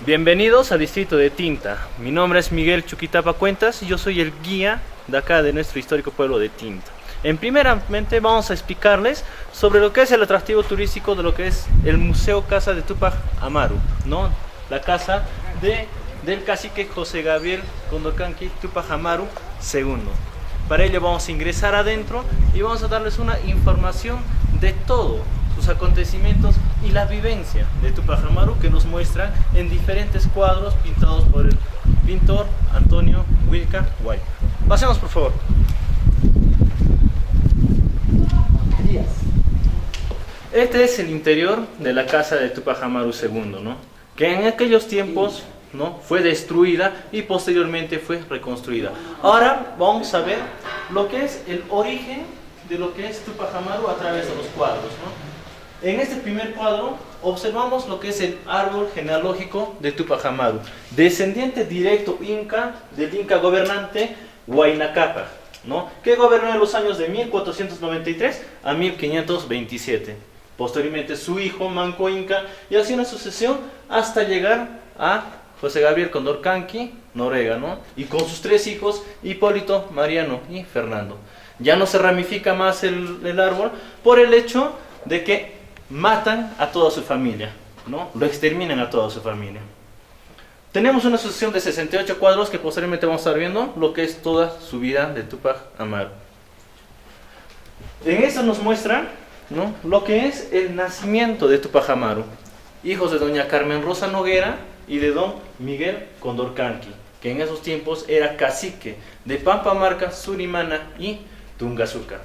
Bienvenidos al distrito de Tinta. Mi nombre es Miguel Chuquitapa Cuentas y yo soy el guía de acá de nuestro histórico pueblo de Tinta. Primeramente vamos a explicarles sobre lo que es el atractivo turístico de lo que es el Museo Casa de Tupac Amaru, ¿no? La casa del cacique José Gabriel Condorcanqui Tupac Amaru II. Para ello vamos a ingresar adentro y vamos a darles una información de todo sus acontecimientos y la vivencia de Tupac Amaru que nos muestran en diferentes cuadros pintados por el pintor Antonio Wilca White. Pasemos por favor. Este es el interior de la casa de Tupac Amaru II, ¿no? Que en aquellos tiempos, ¿no?, fue destruida y posteriormente fue reconstruida. Ahora vamos a ver lo que es el origen de lo que es Tupac Amaru a través de los cuadros, ¿no? En este primer cuadro observamos lo que es el árbol genealógico de Tupac Amaru, descendiente directo inca del inca gobernante Huayna Cápac, ¿no?, que gobernó en los años de 1493 a 1527. Posteriormente su hijo Manco Inca y así una sucesión hasta llegar a José Gabriel Condorcanqui Noriega, ¿no?, y con sus tres hijos Hipólito, Mariano y Fernando. Ya no se ramifica más el árbol por el hecho de que matan a toda su familia, ¿no? Lo exterminan a toda su familia. Tenemos una sucesión de 68 cuadros que posteriormente vamos a estar viendo lo que es toda su vida de Tupac Amaru. En esto nos muestra, ¿no?, lo que es el nacimiento de Tupac Amaru, hijos de doña Carmen Rosa Noguera y de don Miguel Condorcanqui, que en esos tiempos era cacique de Pampamarca, Surimana y Tungazuca.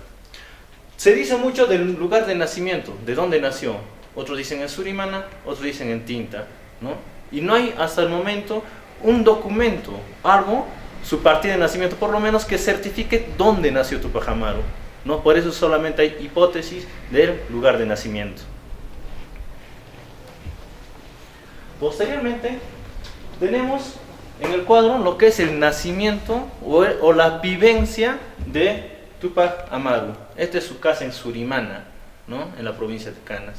Se dice mucho del lugar de nacimiento, de dónde nació. Otros dicen en Surimana, otros dicen en Tinta, ¿no? Y no hay hasta el momento un documento, algo, su partida de nacimiento, por lo menos que certifique dónde nació Tupac Amaru, ¿no? Por eso solamente hay hipótesis del lugar de nacimiento. Posteriormente tenemos en el cuadro lo que es el nacimiento o la vivencia de Tupac Amaru. Esta es su casa en Surimana, ¿no?, en la provincia de Canas,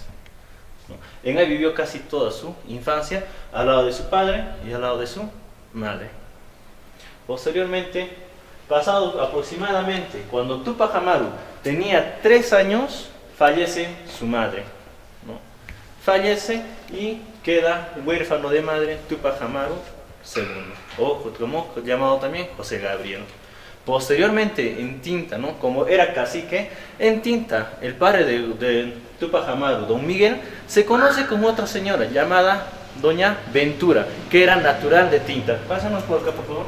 ¿no? En ahí vivió casi toda su infancia al lado de su padre y al lado de su madre. Posteriormente, pasado aproximadamente cuando Tupac Amaru tenía 3 años, fallece su madre, ¿no? Fallece y queda huérfano de madre Tupac Amaru II, o como llamado también José Gabriel. Posteriormente en Tinta, ¿no?, como era cacique, en Tinta el padre de Tupac Amaru, don Miguel, se conoce como otra señora llamada doña Ventura, que era natural de Tinta. Pásanos por acá, por favor.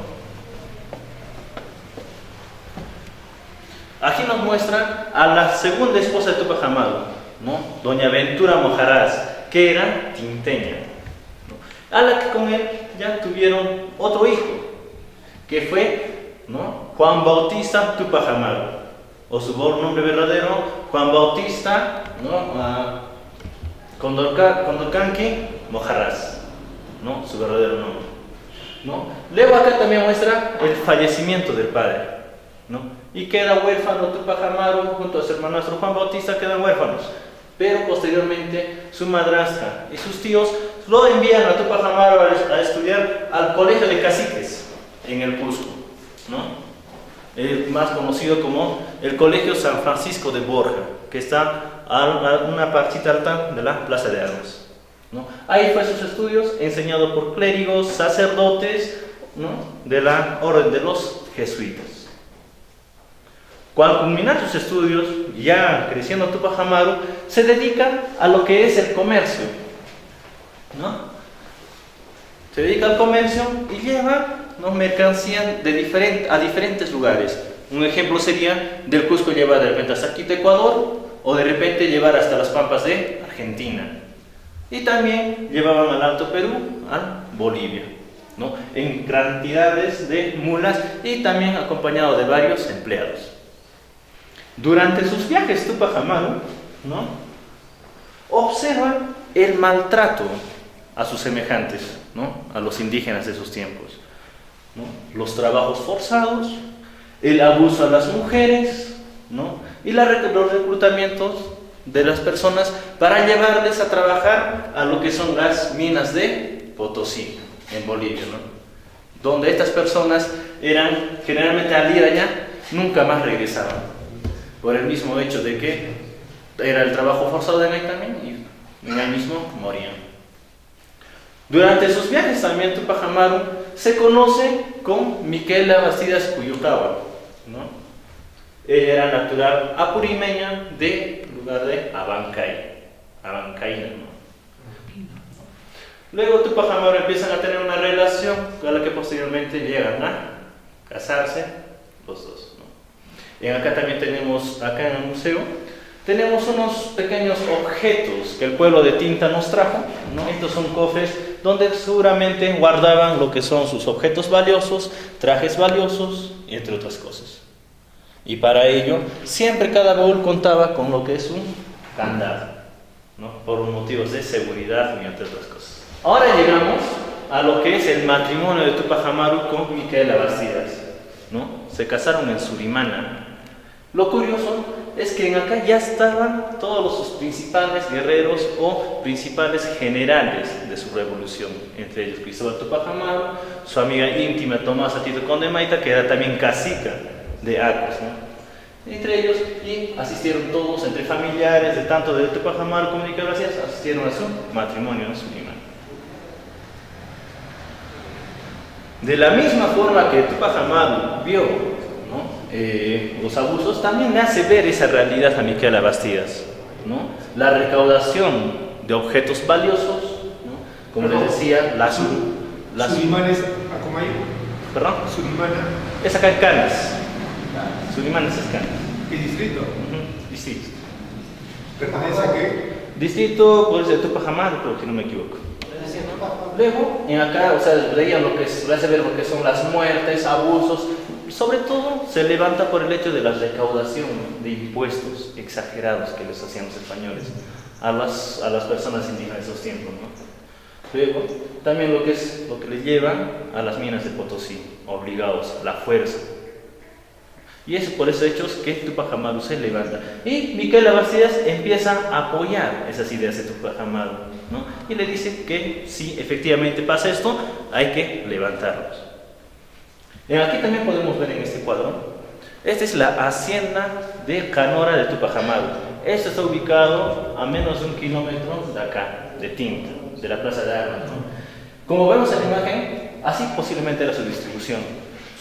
Aquí nos muestra a la segunda esposa de Tupac Amaru, ¿no?, doña Ventura Mojaraz, que era tinteña, ¿no?, a la que con él ya tuvieron otro hijo, que fue, ¿no?, Juan Bautista Tupac Amaru, o su nombre verdadero, Juan Bautista, ¿no?, Condorcanqui Mojaraz, ¿no?, su verdadero nombre, ¿no? Luego acá también muestra el fallecimiento del padre, ¿no?, y queda huérfano Tupac Amaru junto a su hermanastro Juan Bautista, quedan huérfanos, pero posteriormente su madrastra y sus tíos lo envían a Tupac Amaru a estudiar al colegio de caciques en el Cusco, ¿no?, el más conocido como el Colegio San Francisco de Borja, que está a una partita alta de la Plaza de Armas, ¿no? Ahí fue sus estudios, enseñado por clérigos, sacerdotes, ¿no?, de la orden de los jesuitas. Cuando culminan sus estudios, ya creciendo Tupac Amaru, se dedica a lo que es el comercio, ¿no? Se dedica al comercio y lleva, ¿no?, mercancía a diferentes lugares. Un ejemplo sería del Cusco llevar de repente hasta Quito, Ecuador, o de repente llevar hasta las Pampas de Argentina. Y también llevaban al Alto Perú, a Bolivia, ¿no?, en cantidades de mulas y también acompañado de varios empleados. Durante sus viajes Tupac Amaru, ¿no?, observa el maltrato a sus semejantes, ¿no?, a los indígenas de sus tiempos, ¿no?, los trabajos forzados, el abuso a las mujeres, ¿no?, y los reclutamientos de las personas para llevarles a trabajar a lo que son las minas de Potosí, en Bolivia, ¿no? Donde estas personas eran, generalmente al ir allá, nunca más regresaban, por el mismo hecho de que era el trabajo forzado de ahí también y en ahí mismo morían. Durante sus viajes también Tupac Amaru se conoce con Micaela Bastidas Cuyucaba, ¿no? Ella era natural apurimeña del lugar de Abancay, ¿no? Luego Tupac Amaru empiezan a tener una relación con la que posteriormente llegan a casarse los dos, ¿no? Y acá también tenemos, acá en el museo, tenemos unos pequeños objetos que el pueblo de Tinta nos trajo, ¿no? Estos son cofres donde seguramente guardaban lo que son sus objetos valiosos, trajes valiosos, entre otras cosas. Y para ello, siempre cada baúl contaba con lo que es un candado, ¿no? Por motivos de seguridad y entre otras cosas. Ahora llegamos a lo que es el matrimonio de Tupac Amaru con Micaela Bastidas, ¿no? Se casaron en Surimana. Lo curioso es que en acá ya estaban todos sus principales guerreros o principales generales de su revolución, entre ellos Cristóbal Tupac Amaru, su amiga íntima Tomasa Tito Conde Maita, que era también cacica de Acos, ¿no? Entre ellos, y asistieron todos, entre familiares de tanto de Tupac Amaru como de Micaela Bastidas, asistieron a su matrimonio en Surimana. De la misma forma que Tupac Amaru vio, ¿no? Los abusos, también le hace ver esa realidad a Micaela Bastidas, ¿no? La recaudación de objetos valiosos, ¿no? Como les decía, Surimana es Acomay. ¿Perdón? Surimana es acá en Canas. Surimana es Canas. ¿Qué distrito? Distrito. ¿Pertenece a qué? Distrito, puede ser Tupac Amaru, pero si no me equivoco. Luego, en acá, o sea, veían lo que es, le hace ver lo que son las muertes, abusos. Sobre todo se levanta por el hecho de la recaudación de impuestos exagerados que les hacían los españoles a las personas indígenas de esos tiempos, ¿no? Luego, también lo que les lleva a las minas de Potosí, obligados, la fuerza. Y es por esos hechos que Tupac Amaru se levanta. Y Micaela Bastidas empieza a apoyar esas ideas de Tupac Amaru, ¿no? Y le dice que si efectivamente pasa esto, hay que levantarlos. Aquí también podemos ver en este cuadro, esta es la hacienda de Canora de Tupac Amaru. Esto está ubicado a menos de 1 kilómetro de acá, de Tinta, de la Plaza de Armas, ¿no? Como vemos en la imagen, así posiblemente era su distribución.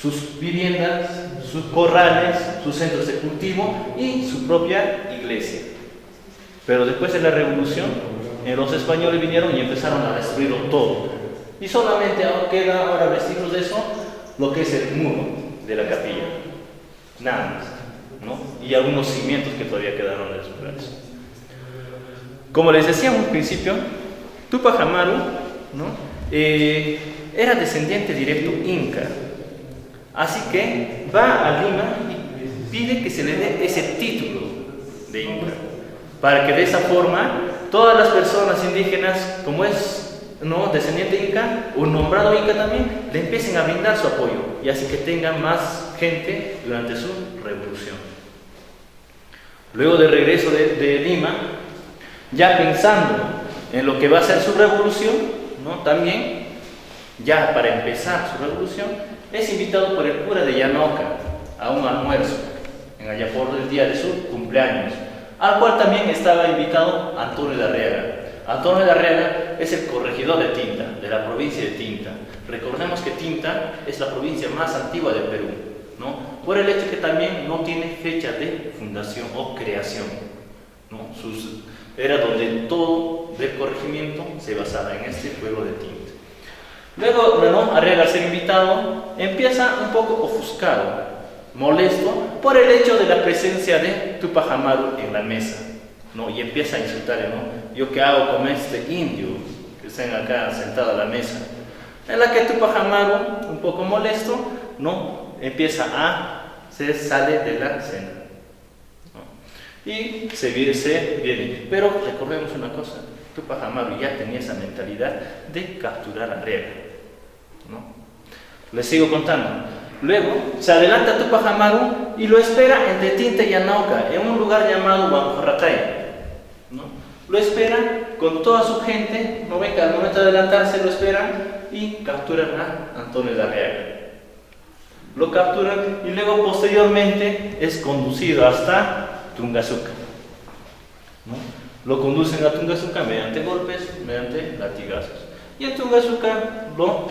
Sus viviendas, sus corrales, sus centros de cultivo y su propia iglesia. Pero después de la revolución, los españoles vinieron y empezaron a destruirlo todo. Y solamente queda ahora vestigios de eso, lo que es el muro de la capilla, nada más, ¿no? Y algunos cimientos que todavía quedaron de los lugares. Como les decía en un principio, Tupac Amaru, ¿no? Era descendiente directo inca, así que va a Lima y pide que se le dé ese título de inca, para que de esa forma todas las personas indígenas, como es, ¿no?, descendiente inca o nombrado inca también, le empiecen a brindar su apoyo y así que tengan más gente durante su revolución. Luego de regreso de Lima, ya pensando en lo que va a ser su revolución, ¿no?, también ya para empezar su revolución es invitado por el cura de Llanoca a un almuerzo en allá por el día de su cumpleaños, al cual también estaba invitado Antonio de Arriaga. Antonio de Arriaga es el corregidor de Tinta, de la provincia de Tinta. Recordemos que Tinta es la provincia más antigua del Perú, ¿no? Por el hecho que también no tiene fecha de fundación o creación, ¿no? Era donde todo del corregimiento se basaba en este pueblo de Tinta. Luego, bueno, Arriaga, al ser invitado, empieza un poco ofuscado, molesto por el hecho de la presencia de Tupac Amaru en la mesa, ¿no? Y empieza a insultarle, ¿no? ¿Yo qué hago con este indio que están acá sentado a la mesa? En la que Tupac Amaru, un poco molesto, ¿no?, se sale de la cena, ¿no? Y se viene. Pero recordemos una cosa, Tupac Amaru ya tenía esa mentalidad de capturar a Arriaga, ¿no? Les sigo contando. Luego se adelanta Tupac Amaru y lo espera en Tinta y Llanoca, en un lugar llamado Huancorratay, ¿no? Lo espera cuando toda su gente, no ve que al momento de adelantarse lo esperan y capturan a Antonio de Arriaga. Lo capturan y luego posteriormente es conducido hasta Tungazuca, ¿no? Lo conducen a Tungazuca mediante golpes, mediante latigazos. Y en Tungazuca lo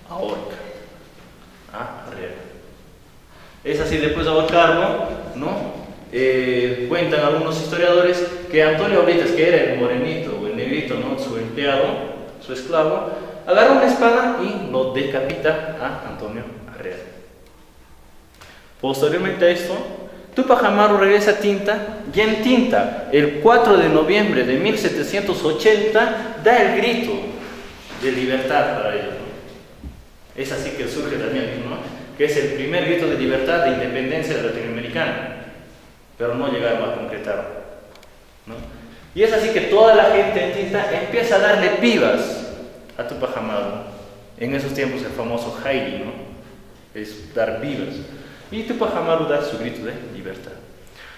ahorca a Arriaga. Es así, después de ahorcarlo, ¿no? Cuentan algunos historiadores que Antonio Oblitas, que era el morenito o el negrito, ¿no? Su empleado, su esclavo, agarra una espada y lo decapita a Antonio Arriaga. Posteriormente a esto, Tupac Amaru regresa a Tinta, y en Tinta, el 4 de noviembre de 1780, da el grito de libertad para ellos, ¿no? Es así que surge también, ¿no? Que es el primer grito de libertad de independencia latinoamericana, pero no llegaron a concretarlo, ¿no? Y es así que toda la gente en Tinta empieza a darle vivas a Tupac Amaru. En esos tiempos el famoso Jairi, ¿no? Es dar vivas. Y Tupac Amaru da su grito de libertad.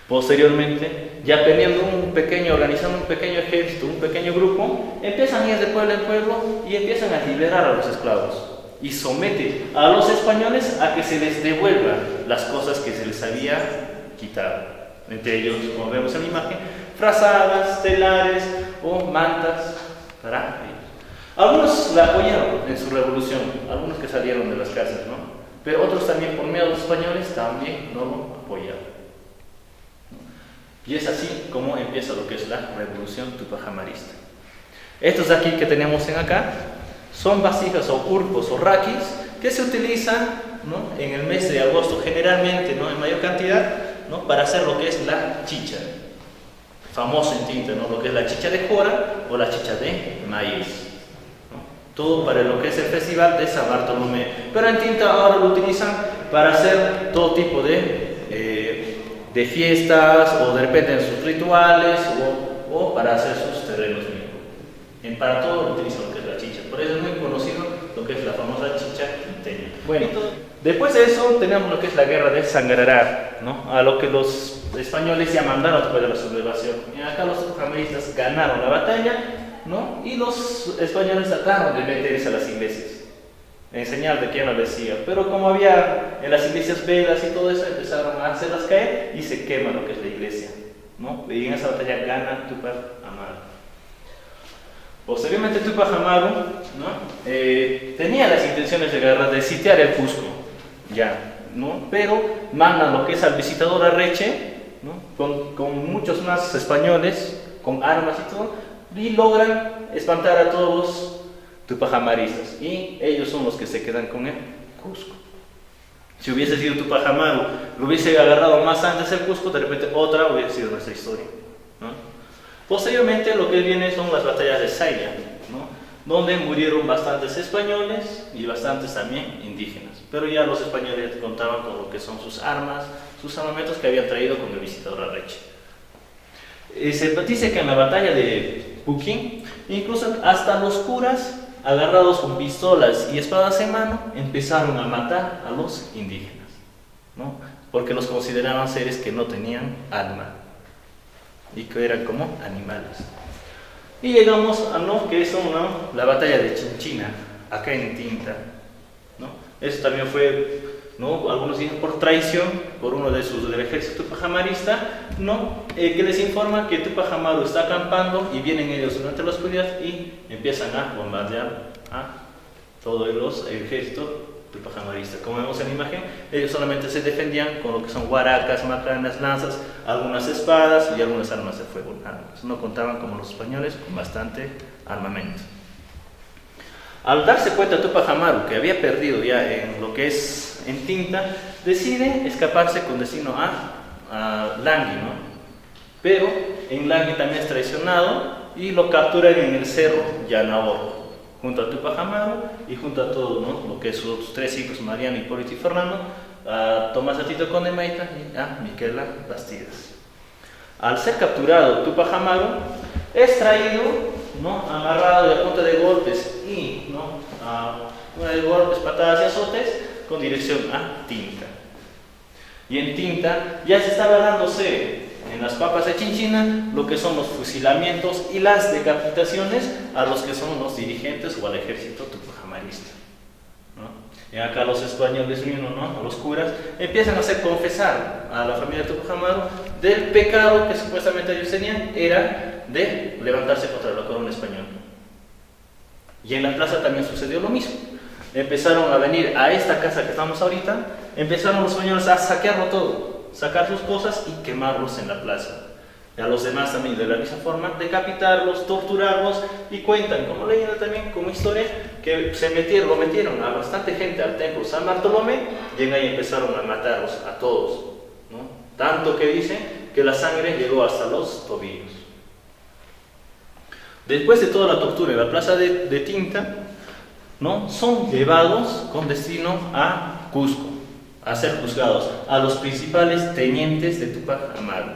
Posteriormente, ya organizando un pequeño ejército, un pequeño grupo, empiezan a ir de pueblo en pueblo y empiezan a liberar a los esclavos. Y somete a los españoles a que se les devuelvan las cosas que se les había quitado. Entre ellos, como vemos en la imagen, frazadas, telares o mantas para ellos. Algunos la apoyaron en su revolución, algunos que salieron de las cárceles, ¿no? Pero otros también, por miedo a los españoles, también no lo apoyaron. Y es así como empieza lo que es la revolución tupacamarista. Estos de aquí que tenemos acá son vasijas o urpos o raquis que se utilizan, ¿no? En el mes de agosto, generalmente, ¿no? En mayor cantidad, ¿no? Para hacer lo que es la chicha, famoso en Tinta, ¿no? Lo que es la chicha de jora o la chicha de maíz, ¿no? Todo para lo que es el festival de San Bartolomé. Pero en Tinta ahora lo utilizan para hacer todo tipo de fiestas o de repente en sus rituales o para hacer sus terrenos mismos. Para todo lo utilizan lo que es la chicha. Por eso es muy conocido lo que es la famosa chicha quinteña. Bueno, después de eso tenemos lo que es la guerra de Sangarará, ¿no? A lo que los españoles ya mandaron después de la sublevación. Y acá los tupacameristas ganaron la batalla, ¿no? Y los españoles trataron de meterse a las iglesias en señal de que ya no decía. Pero como había en las iglesias velas y todo eso, empezaron a hacerlas caer y se quema lo que es la iglesia, ¿no? Y en esa batalla gana Tupac Amaru. Posteriormente Tupac Amaru, ¿no? Tenía las intenciones de sitiar el Cusco, ya, ¿no? Pero mandan lo que es al visitador Arreche, ¿no? con muchos más españoles, con armas y todo, y logran espantar a todos los tupacamaristas, y ellos son los que se quedan con el Cusco. Si hubiese sido Tupac Amaru, lo hubiese agarrado más antes el Cusco, de repente otra hubiese sido nuestra historia, ¿no? Posteriormente lo que viene son las batallas de Saya, ¿no? Donde murieron bastantes españoles y bastantes también indígenas, pero ya los españoles contaban con lo que son sus armas, sus armamentos que habían traído con el visitador Arreche. Se dice que en la batalla de Puquín, incluso hasta los curas, agarrados con pistolas y espadas en mano, empezaron a matar a los indígenas, ¿no? Porque los consideraban seres que no tenían alma y que eran como animales. Y llegamos a lo que es, ¿no? La batalla de Chinchina, acá en Tinta, ¿no? Eso también fue, ¿no? Algunos dicen por traición, por uno del ejército tupacamarista, ¿no? Que les informa que Tupac Amaru está acampando y vienen ellos durante la oscuridad y empiezan a bombardear a todo el ejército tupacamarista. Como vemos en la imagen, ellos solamente se defendían con lo que son guaracas, macanas, lanzas, algunas espadas y algunas armas de fuego. No contaban como los españoles con bastante armamento. Al darse cuenta Tupac Amaru que había perdido ya en lo que es en Tinta, decide escaparse con destino a Langui, ¿no? Pero en Langui también es traicionado y lo capturan en el cerro Yanabor, junto a Tupac Amaru y junto a todo, ¿no? Lo que sus tres hijos, Mariano, Hipólito y Fernando, a Tomás Atito Conde Maita y a Miquela Bastidas. Al ser capturado Tupac Amaru, es traído, ¿no? Amarrado de a punta de golpes y, ¿no? De golpes, patadas y azotes con dirección a Tinta. Y en Tinta ya se estaba dándose en las papas de Chinchina lo que son los fusilamientos y las decapitaciones a los que son los dirigentes o al ejército tupajamarista, ¿no? Y acá los españoles mismos, ¿no? A los curas, empiezan a hacer confesar a la familia Tupac Amaru del pecado que supuestamente ellos tenían, era de levantarse contra la corona española. Y en la plaza también sucedió lo mismo. Empezaron a venir a esta casa que estamos ahorita, empezaron los españoles a saquearlo todo, sacar sus cosas y quemarlos en la plaza. Y a los demás también de la misma forma, decapitarlos, torturarlos, y cuentan como leyenda también, como historia, que lo metieron a bastante gente al templo San Bartolomé y en ahí empezaron a matarlos a todos, ¿no? Tanto que dicen que la sangre llegó hasta los tobillos. Después de toda la tortura en la plaza de Tinta, ¿no? Son llevados con destino a Cusco, a ser juzgados, a los principales tenientes de Tupac Amaru,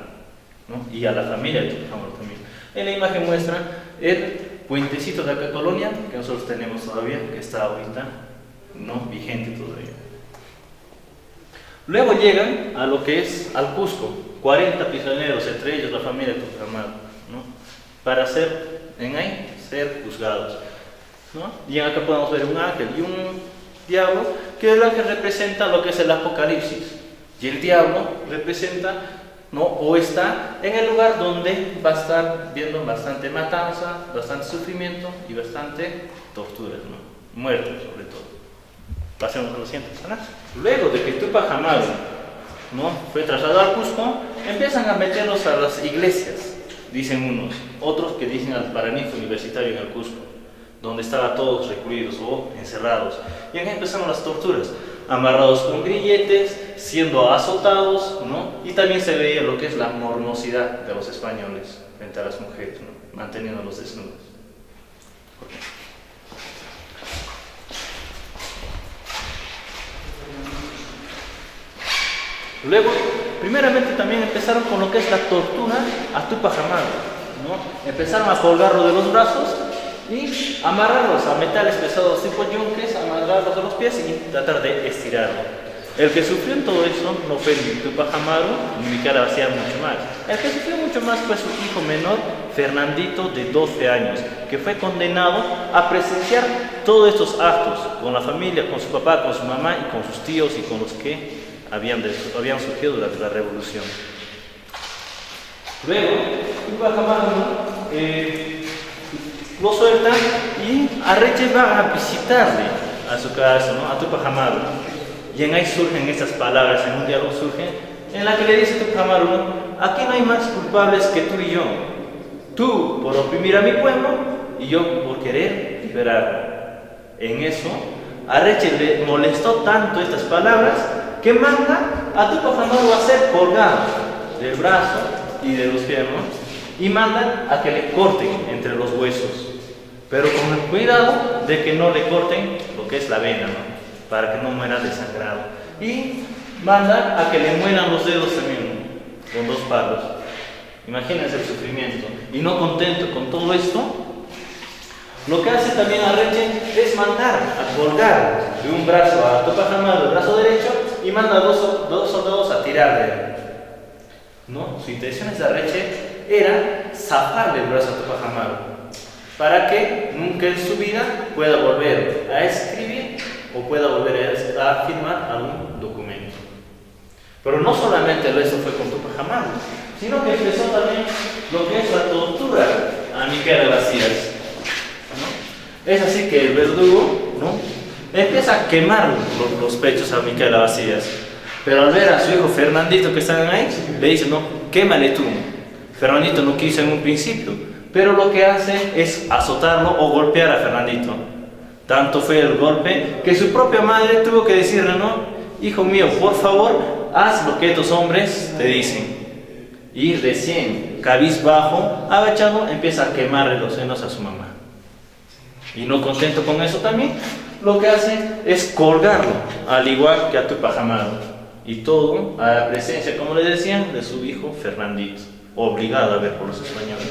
¿no? Y a la familia de Tupac Amaru también. En la imagen muestra el puentecito de acá Colonia, que nosotros tenemos todavía, que está ahorita, ¿no? Vigente todavía. Luego llegan a lo que es al Cusco, 40 prisioneros, entre ellos la familia de Tupac Amaru, ¿no? Para ser juzgados, ¿no? Y acá podemos ver un ángel y un diablo, que el ángel representa lo que es el Apocalipsis, y el diablo representa, ¿no? O está en el lugar donde va a estar viendo bastante matanza, bastante sufrimiento y bastante torturas, ¿no? Muertos sobre todo. Pasemos a los siguientes canales. Luego de que Tupac Amaru, ¿no? Fue trasladado al Cusco, empiezan a meterlos a las iglesias, dicen unos, otros que dicen al Paraninfo Universitario en el Cusco, donde estaban todos recluidos o encerrados. Y ahí empezaron las torturas, amarrados con grilletes, siendo azotados, ¿no? Y también se veía lo que es la morbosidad de los españoles frente a las mujeres, ¿no? Manteniéndolos desnudos. Luego, primeramente también empezaron con lo que es la tortura a Tupac Amaru, ¿no? Empezaron a colgarlo de los brazos y amarrarlos a metales pesados tipo yunques, amarrarlos a los pies y tratar de estirarlo. El que sufrió en todo eso no fue ni Tupac Amaru ni Micaela Vacías, mucho más. El que sufrió mucho más fue su hijo menor, Fernandito, de 12 años, que fue condenado a presenciar todos estos actos con la familia, con su papá, con su mamá y con sus tíos y con los que habían surgido durante la revolución. Luego, Tupac Amaru lo sueltan y Arreche va a visitarle a su casa, ¿no? A Tupac Amaru. Y en ahí surgen estas palabras, en un diálogo surgen, en la que le dice Tupac Amaru, aquí no hay más culpables que tú y yo. Tú por oprimir a mi pueblo y yo por querer liberarlo. En eso, Arreche le molestó tanto estas palabras que manda a Tupac Amaru a ser colgado del brazo y de los pies, ¿no? Y mandan a que le corten entre los huesos, pero con el cuidado de que no le corten lo que es la vena, ¿no? Para que no muera desangrado. Y mandan a que le muelan los dedos también, ¿no? Con 2 palos. Imagínense el sufrimiento. Y no contento con todo esto, lo que hace también Arreche es mandar a colgar de un brazo a Tupac Amaru, el brazo derecho, y manda a dos soldados a tirar de él, ¿no? Su intención de Arreche era zafarle el brazo a Tupac Amaru para que nunca en su vida pueda volver a escribir o pueda volver a firmar algún documento. Pero no solamente eso fue con Tupac Amaru, sino que empezó también lo que es la tortura a Micaela Vacías, ¿no? Es así que el verdugo, ¿no? Empieza a quemar los pechos a Micaela Vacías, pero al ver a su hijo Fernandito que están ahí, le dice, no, quémale tú. Fernandito no quiso en un principio, pero lo que hace es azotarlo o golpear a Fernandito. Tanto fue el golpe que su propia madre tuvo que decirle, no, hijo mío, por favor, haz lo que estos hombres te dicen. Y recién, cabizbajo, agachado, empieza a quemarle los senos a su mamá. Y no contento con eso también, lo que hace es colgarlo, al igual que a Tupac Amaru. Y todo a la presencia, como le decían, de su hijo Fernandito, obligado a ver por los españoles.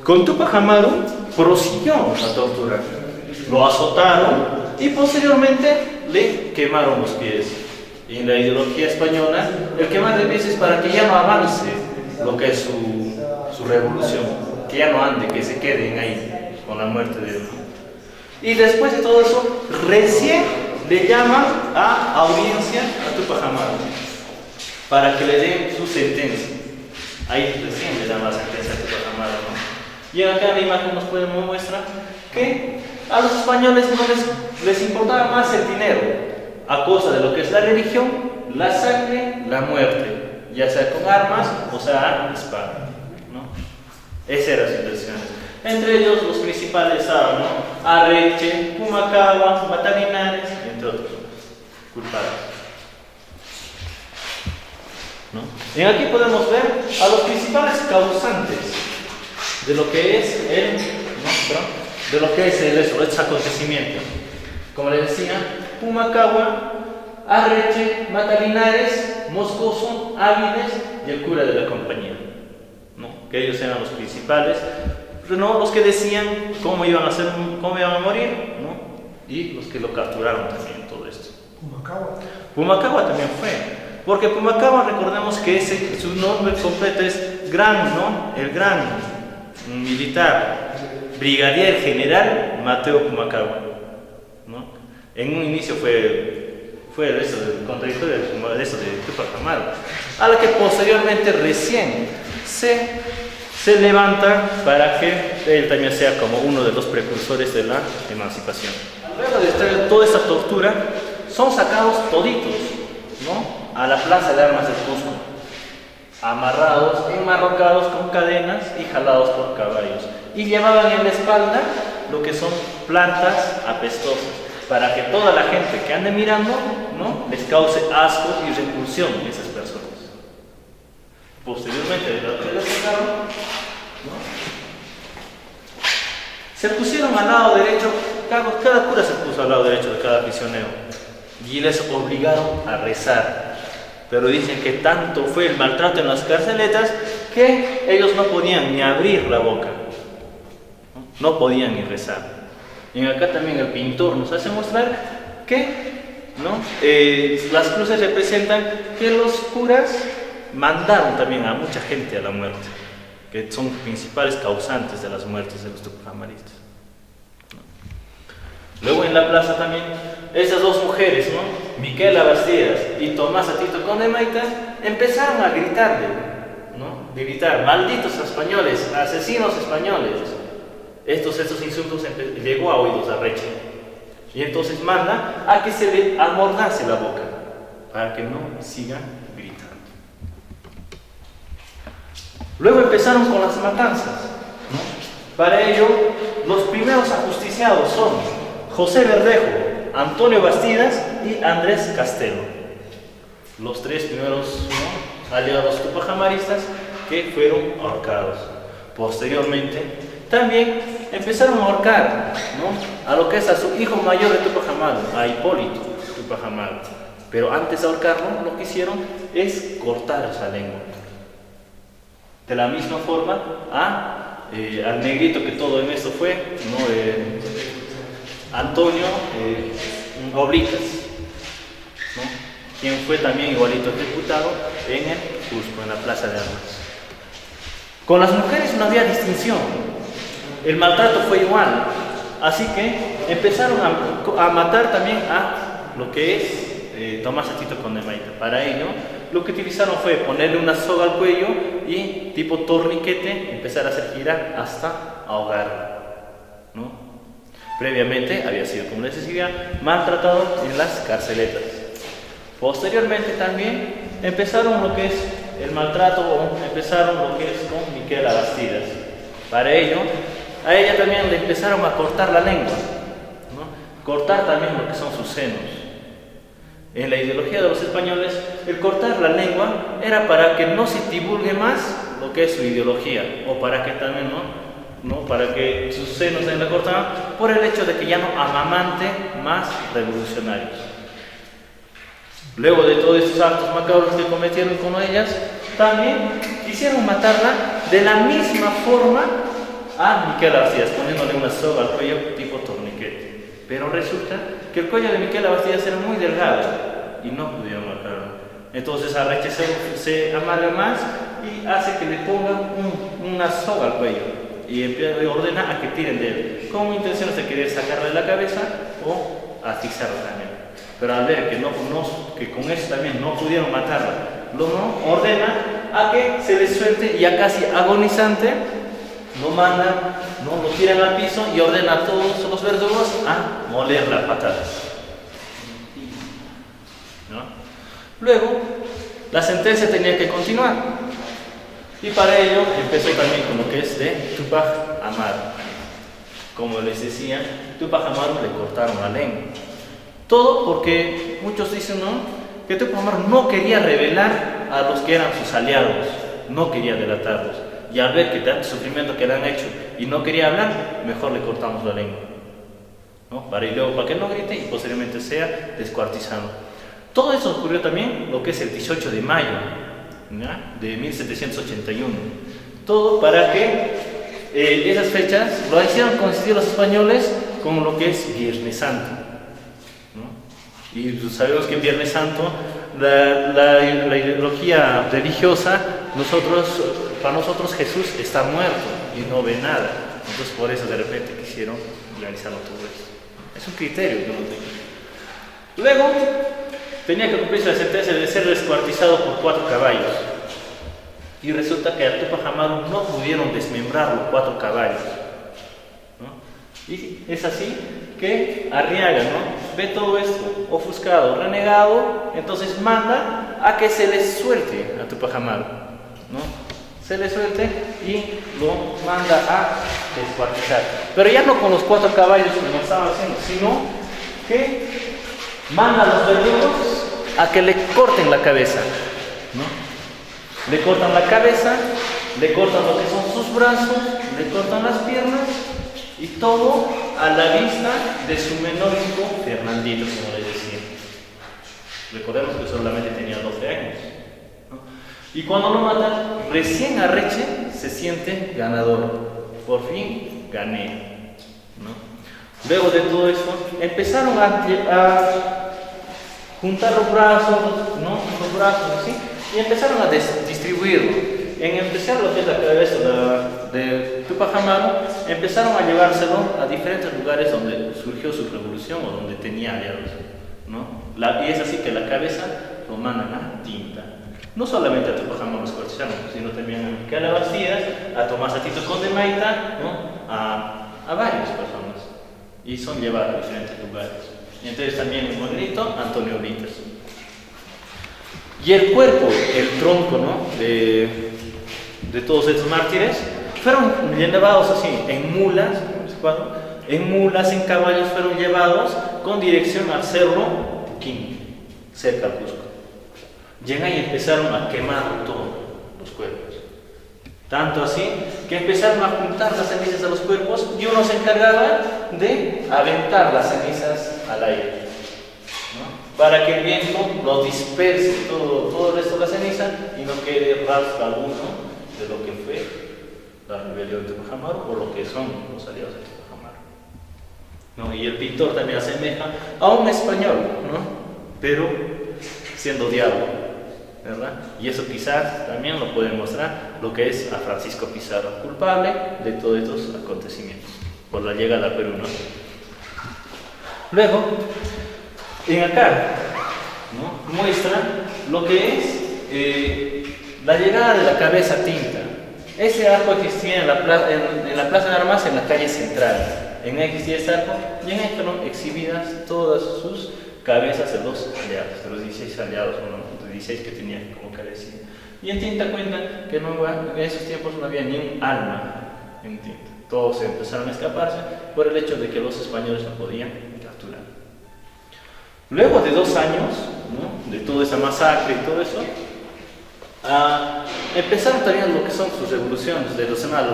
Con Tupac Amaru prosiguió la tortura. Lo azotaron y posteriormente le quemaron los pies. Y en la ideología española, el quemar de iglesias es para que ya no avance lo que es su revolución, que ya no ande, que se queden ahí con la muerte de él. Y después de todo eso, recién le llaman a audiencia a Tupac Amaru para que le den su sentencia. Ahí recién le dan la sentencia a Tupac Amaru, ¿no? Y acá la imagen nos puede mostrar que a los españoles no les importaba más el dinero a costa de lo que es la religión, la sangre, la muerte, ya sea con armas o sea espada, ¿no? Esas eran sus intenciones. Entre ellos los principales estaban, ¿no? Arreche, Pumacahua, Matalinares, entre otros culpables, ¿no? Y aquí podemos ver a los principales causantes de lo que es estos acontecimientos. Como les decía, Pumacahua, Arreche, Matalinares, Moscoso, Áviles y el cura de la compañía, ¿no? Que ellos eran los principales, ¿no? Los que decían cómo iban a morir, ¿no? Y los que lo capturaron también, todo esto. Pumacahua también fue, porque Pumacahua, recordemos que su nombre completo es el gran militar, brigadier general Mateo Pumacahua, ¿no? En un inicio fue el contradictorio de Tupac Amaru, a la que posteriormente recién se levanta para que él también sea como uno de los precursores de la emancipación. Luego de estar toda esta tortura, son sacados toditos, ¿no? A la plaza de armas del Cusco, amarrados, enmarrocados con cadenas y jalados por caballos, y llevaban en la espalda lo que son plantas apestosas, para que toda la gente que ande mirando, ¿no? Les cause asco y repulsión a esas personas. Posteriormente de lo que les sacaron, ¿no? Se pusieron al lado derecho, cada cura se puso al lado derecho de cada prisionero y les obligaron a rezar. Pero dicen que tanto fue el maltrato en las carceletas que ellos no podían ni abrir la boca, no podían ni rezar. Y acá también el pintor nos hace mostrar que, ¿no? Las cruces representan que los curas mandaron también a mucha gente a la muerte, que son principales causantes de las muertes de los tupamaristas, ¿no? Luego en la plaza también, esas dos mujeres, ¿no? Miquela Bastidas y Tomás Atito Condemaita, empezaron a gritarle, ¿no? De gritar, malditos españoles, asesinos españoles. Estos insultos llegó a oídos de Arreche, y entonces manda a que se le amordace la boca para que no sigan gritando. Luego empezaron con las matanzas, ¿no? Para ello, los primeros ajusticiados son José Verdejo, Antonio Bastidas y Andrés Castelo, los tres primeros, ¿no? aliados tupajamaristas que fueron ahorcados. Posteriormente, también empezaron a ahorcar, ¿no? a lo que es a su hijo mayor de Tupac Amaru, a Hipólito Tupac Amaru. Pero antes de ahorcarlo, lo que hicieron es cortar esa lengua. De la misma forma, al negrito que todo en esto fue, ¿no? Antonio Oblitas, ¿no? quien fue también igualito ejecutado en el Cusco, en la Plaza de Armas. Con las mujeres no había distinción, el maltrato fue igual, así que empezaron a matar también a lo que es Tomás Atito Condemaita. Para ello, lo que utilizaron fue ponerle una soga al cuello y tipo torniquete empezar a hacer girar hasta ahogarlo, ¿no? Previamente había sido, como les decía, maltratado en las carceletas. Posteriormente también empezaron lo que es el maltrato, empezaron lo que es con Miquela Bastidas. Para ello, a ella también le empezaron a cortar la lengua, ¿no? Cortar también lo que son sus senos. En la ideología de los españoles, el cortar la lengua era para que no se divulgue más lo que es su ideología, o para que también, para que sus senos se la cortaban, por el hecho de que ya no amamante más revolucionarios. Luego de todos estos actos macabros que cometieron con ellas, también quisieron matarla de la misma forma a Miquela Bastidas, poniéndole una soga al cuello tipo torniquete. Pero resulta que el cuello de Miquela Bastidas era muy delgado y no pudieron matarlo. Entonces Arreche se amarga más y hace que le pongan una soga al cuello y ordena a que tiren de él, con intenciones de querer sacarle la cabeza o asfixiarlo también. Pero al ver que con eso también no pudieron matarla, ordena a que se le suelte, y ya casi agonizante lo mandan, lo tiran al piso y ordena a todos los verdugos a moler las patadas. Luego, la sentencia tenía que continuar, y para ello empezó también con lo que es de Tupac Amaru. Como les decía, Tupac Amaru le cortaron la lengua. Todo porque muchos dicen que Tupac Amaru no quería revelar a los que eran sus aliados, no quería delatarlos. Y al ver que tanto sufrimiento que le han hecho y no quería hablar, mejor le cortamos la lengua, para que no grite y posteriormente sea descuartizado. Todo eso ocurrió también lo que es el 18 de mayo de 1781. Todo para que esas fechas lo hicieron coincidir los españoles con lo que es Viernes Santo. Y sabemos que en Viernes Santo la ideología religiosa, para nosotros Jesús está muerto y no ve nada. Entonces por eso de repente quisieron realizarlo todo eso. Es un criterio que no tengo. Luego tenía que cumplirse la sentencia de ser descuartizado por 4 caballos. Y resulta que a Tupac Amaru no pudieron desmembrar los 4 caballos. Y es así que Arriaga ve todo esto ofuscado, renegado, entonces manda a que se le suelte a Tupac Amaru. Se le suelte y lo manda a descuartizar. Pero ya no con los 4 caballos como estaban haciendo, sino que manda a los verdugos a que le corten la cabeza. Le cortan la cabeza, le cortan lo que son sus brazos, le cortan las piernas, y todo a la vista de su menor hijo Fernandito, como les decía. Recordemos que solamente tenía 12 años. Y cuando lo matan, recién Arreche se siente ganador. Por fin gané. Luego de todo esto, empezaron a juntar los brazos, los brazos así, y empezaron a distribuirlo. En especial lo que es la cabeza de Tupac Amaru, empezaron a llevárselo a diferentes lugares donde surgió su revolución o donde tenía aliados. Y es así que la cabeza lo mandan a Tinta. No solamente a Tupac Amaru los cortesanos, sino también a Micaela Bastidas, a Tomás Atito Conde Maita, a varias personas. Y son llevados a diferentes lugares. Y entonces también en Madridito, Antonio Britas. Y el cuerpo, el tronco de todos estos mártires fueron llevados así, en mulas, en caballos, fueron llevados con dirección al cerro Puquín, cerca al Cusco. Llegan y empezaron a quemar todos los cuerpos. Tanto así que empezaron a juntar las cenizas de los cuerpos y uno se encargaba de aventar las cenizas al aire, para que el viento lo disperse todo el resto de la ceniza y no quede rastro alguno de lo que fue la rebelión de Tupac Amaru o lo que son los aliados de Tupac Amaru. Y el pintor también asemeja a un español, pero siendo diablo, ¿verdad? Y eso quizás también lo puede mostrar lo que es a Francisco Pizarro, culpable de todos estos acontecimientos por la llegada a Perú. Luego, en acá muestra lo que es la llegada de la cabeza a Tinta. Ese arco existía en la Plaza de Armas, en la calle central. En ahí existía este arco y en ahí fueron exhibidas todas sus cabezas de los aliados, de los 16 aliados, de 16 que tenía como cabeza. Y en Tinta cuentan que en esos tiempos no había ni un alma en Tinta. Todos empezaron a escaparse por el hecho de que los españoles no podían capturar. Luego de 2 años, de toda esa masacre y todo eso, empezaron también lo que son sus revoluciones, de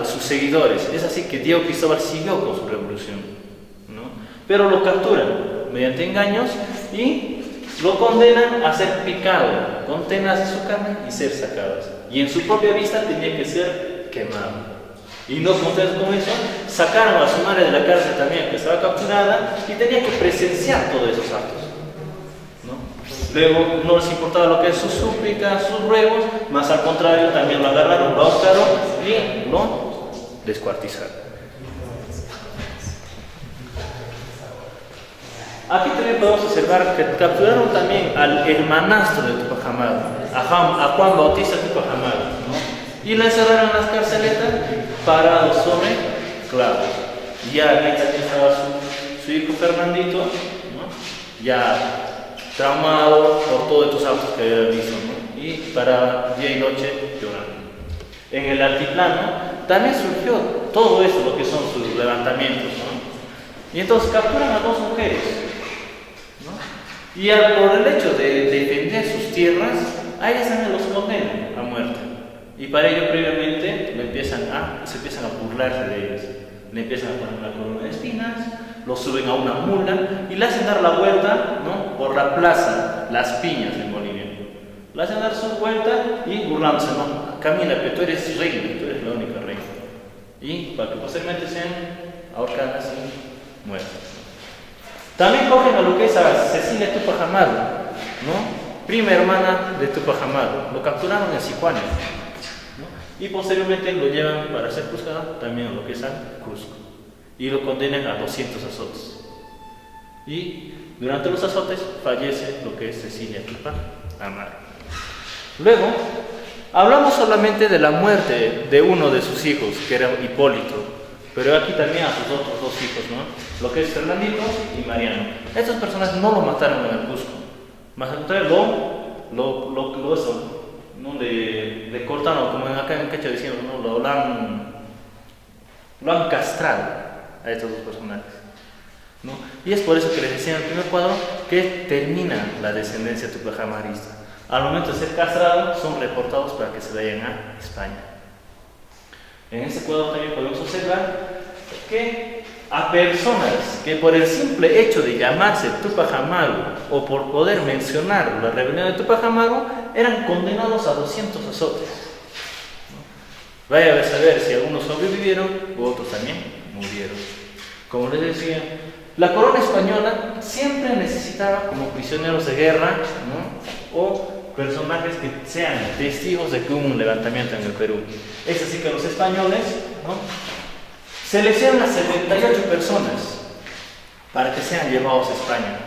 sus seguidores. Es así que Diego Cristóbal siguió con su revolución, pero lo capturan mediante engaños y lo condenan a ser picado con tenas de su carne y ser sacados. Y en su propia vista tenía que ser quemado. Y no contentos con eso, sacaron a su madre de la cárcel también, que estaba capturada, y tenía que presenciar todos esos actos. Luego no les importaba lo que es sus súplicas, sus ruegos, más al contrario también lo agarraron, lo ahorcaron y lo descuartizaron. Aquí también podemos observar que capturaron también al hermanastro de Tupac Amaru, a Juan Bautista Tupac Amaru, ¿no? Y le encerraron en las carceletas parados sobre clavos. Ya ahí también estaba su hijo Fernandito, ¿no? Ya traumado por todos estos actos que había visto, ¿no? Y para día y noche llorando. En el altiplano también surgió todo esto, lo que son sus levantamientos, ¿no? Y entonces capturan a dos mujeres, ¿no? Y por el hecho de defender sus tierras, a ellas también los condenan a muerte. Y para ello previamente se empiezan a burlarse de ellas. Le empiezan a poner una corona de espinas, lo suben a una mula y le hacen dar la vuelta, ¿no? Por la plaza Las Piñas en Bolivia. Le hacen dar su vuelta y burlándose, ¿no? Camila, que tú eres reina, tú eres la única reina. Y para que posteriormente sean ahorcadas y muertas. También cogen a lo que es a Cecilia Tupac Amaru, ¿no? Prima hermana de Tupac Amaru. Lo capturaron en Sicuani, ¿no? Y posteriormente lo llevan para ser juzgado también a lo que es al Cusco. Y lo condenan a 200 azotes. Y durante los azotes fallece lo que es Cecilia Tupac Amaru. Luego, hablamos solamente de la muerte de uno de sus hijos, que era Hipólito, pero aquí también a sus otros dos hijos, ¿no? Lo que es Fernandito y Mariano. Estas personas no lo mataron en el Cusco, más al contrario ¿no? Le cortaron, como acá en Quechua diciendo, ¿no? Lo han castrado a estos dos personajes, ¿no? Y es por eso que les decía en el primer cuadro que termina la descendencia tupac-amarista. Al momento de ser castrados, son reportados para que se vayan a España. En este cuadro también podemos observar que a personas que por el simple hecho de llamarse Tupac Amaru o por poder mencionar la rebelión de Tupac Amaru eran condenados a 200 azotes, ¿no? Vaya a saber si algunos sobrevivieron u otros también murieron. Como les decía, la corona española siempre necesitaba como prisioneros de guerra, ¿no? O personajes que sean testigos de que hubo un levantamiento en el Perú. Es así que los españoles, ¿no? Seleccionan a 78 personas para que sean llevados a España.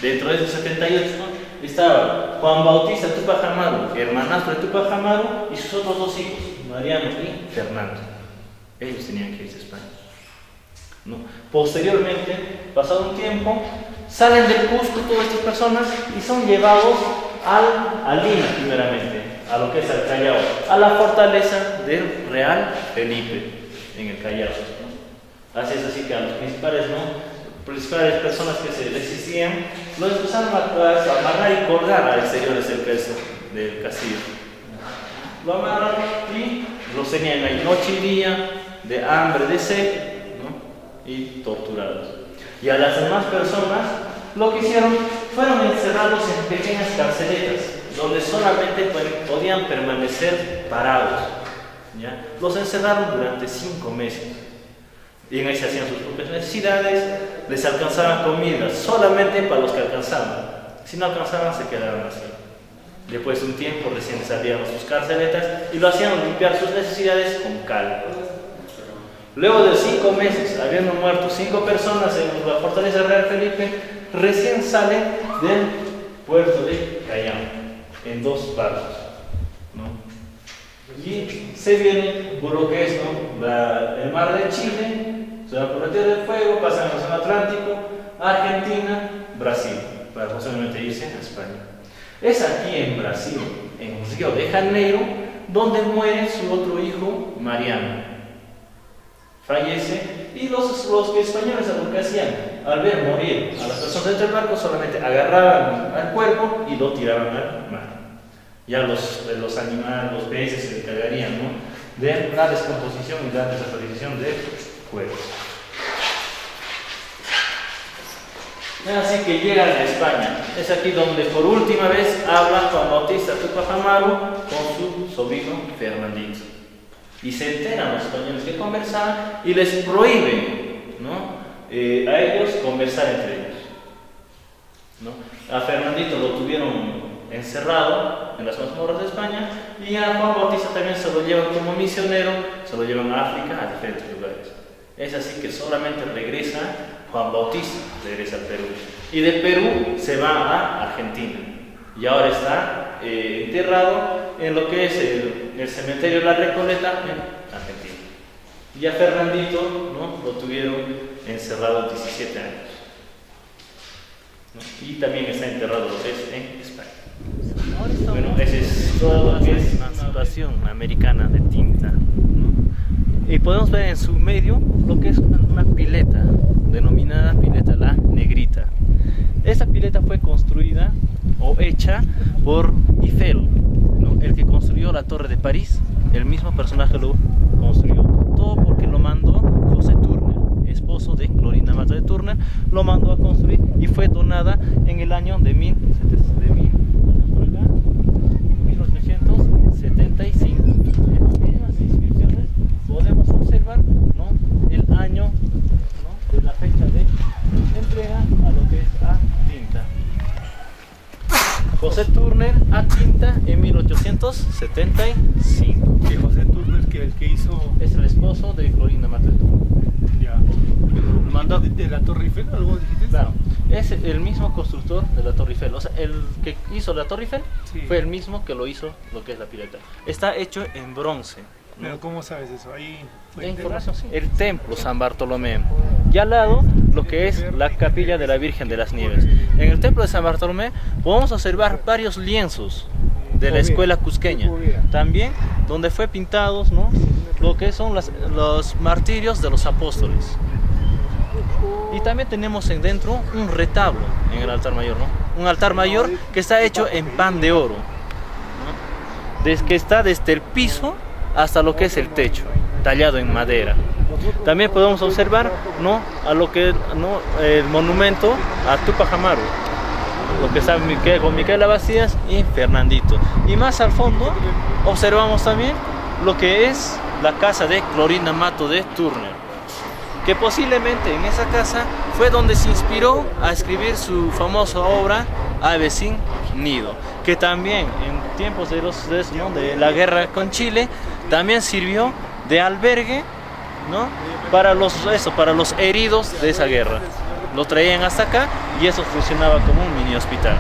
Dentro de esos 78, ¿no? Estaba Juan Bautista Tupac Amaru, hermanastro de Tupac Amaru, y sus otros dos hijos, Mariano y Fernando. Ellos tenían que irse a España, ¿no? Posteriormente, pasado un tiempo, salen del Cusco todas estas personas y son llevados a Lima primeramente, a lo que es el Callao, a la fortaleza del Real Felipe en el Callao, ¿no? Así es, así que a los principales personas que se resistían los empezaron a amarrar y colgar a exteriores del castillo. Lo amarran y los tenían ahí noche y día, de hambre, de sed, ¿no? Y torturados. Y a las demás personas lo que hicieron fueron encerrados en pequeñas carceletas donde solamente podían permanecer parados, ¿ya? Los encerraron durante 5 meses y en ahí se hacían sus propias necesidades, les alcanzaban comida solamente para los que alcanzaban, si no alcanzaban se quedaban así. Después de un tiempo recién les abrían sus carceletas y lo hacían limpiar sus necesidades con cal. Luego de 5 meses, habiendo muerto 5 personas en la fortaleza de Real Felipe, recién salen del puerto de Callao en 2 barcos, ¿no? Y se vienen por lo que es, ¿no? El mar de Chile, se van por la Tierra del Fuego, pasan al Océano Atlántico, Argentina, Brasil, para posiblemente irse a España. Es aquí en Brasil, en Río de Janeiro, donde muere su otro hijo, Mariano. Fallece y los españoles lo que hacían al ver morir a las personas dentro del barco solamente agarraban al cuerpo y lo tiraban al mar. Ya los animales, los peces se encargarían, ¿no? De la descomposición y la desaparición del cuerpo. Así que llegan a España. Es aquí donde por última vez habla Juan Bautista Tupac Amaru con su sobrino Fernandito. Y se enteran los españoles que conversaban y les prohíben, ¿no? A ellos conversar entre ellos. ¿no? A Fernandito lo tuvieron encerrado en las mazmorras de España, y a Juan Bautista también se lo llevan como misionero, se lo llevan a África, a diferentes lugares. Es así que solamente regresa Juan Bautista, regresa al Perú. Y de Perú se va a Argentina. Y ahora está enterrado en lo que es el cementerio de la Recoleta en Argentina. Y a Fernandito, ¿no?, lo tuvieron encerrado 17 años. ¿No? Y también está enterrado lo que es en España. Bueno, esa es todo lo que es emancipación americana de tinta, ¿no? Y podemos ver en su medio lo que es una pileta, denominada pileta La Negrita. Esta pileta fue construida o hecha por Eiffel, ¿no?, el que construyó la Torre de París. El mismo personaje lo construyó, todo porque lo mandó José Turner, esposo de Clorinda Mata de Turner, lo mandó a construir y fue donada en el año de 1875. En las mismas inscripciones podemos observar, ¿no?, el año, ¿no?, de la fecha de entrega a lo que es a tinta. José Turner a tinta en 1875. Que José Turner, que el que hizo. Es el esposo de Clorinda Mata de Turner. Ya. Mandó ¿De la Torre Eiffel o algo dijiste? Claro, es el mismo constructor de la Torre Eiffel. O sea, el que hizo la Torre Eiffel, sí, fue el mismo que lo hizo lo que es la pileta. Está hecho en bronce, ¿no? Pero ¿cómo sabes eso? Ahí La información, sí. El templo San Bartolomé. Y al lado, lo que es la capilla de la Virgen de las Nieves. En el templo de San Bartolomé podemos observar varios lienzos de la escuela cusqueña. También donde fue pintados, ¿no?, lo que son los martirios de los apóstoles. Y también tenemos dentro un retablo en el altar mayor, ¿no? Un altar mayor que está hecho en pan de oro, ¿no?, que está desde el piso hasta lo que es el techo, tallado en madera. También podemos observar, ¿no?, a lo que, ¿no?, el monumento a Tupac Amaru, lo que está con Micaela Vacías y Fernandito. Y más al fondo observamos también lo que es la casa de Clorinda Mato de Turner, que posiblemente en esa casa fue donde se inspiró a escribir su famosa obra Ave sin Nido, que también en tiempos de la guerra con Chile también sirvió de albergue, ¿no?, para los heridos de esa guerra. Lo traían hasta acá y eso funcionaba como un mini hospital.